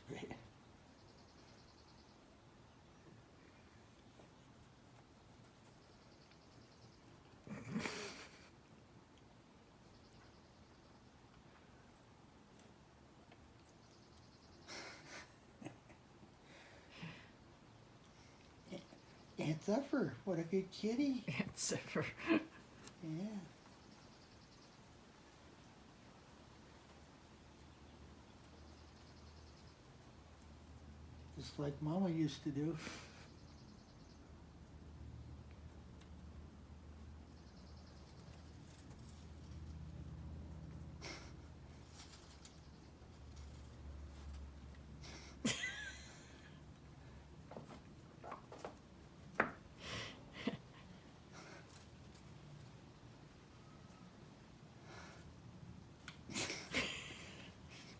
Great. Aunt Zephyr, what a good kitty. Aunt Zephyr. Yeah. Just like Mama used to do.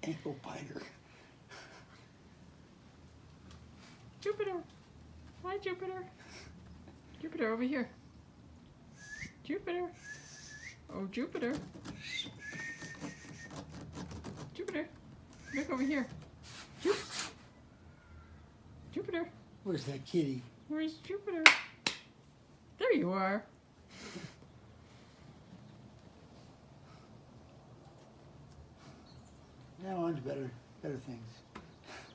Ankle biter. Jupiter. Hi, Jupiter. Jupiter, over here. Jupiter. Oh, Jupiter. Jupiter. Look over here. Jupiter. Where's that kitty? Where's Jupiter? There you are. Now on to better things.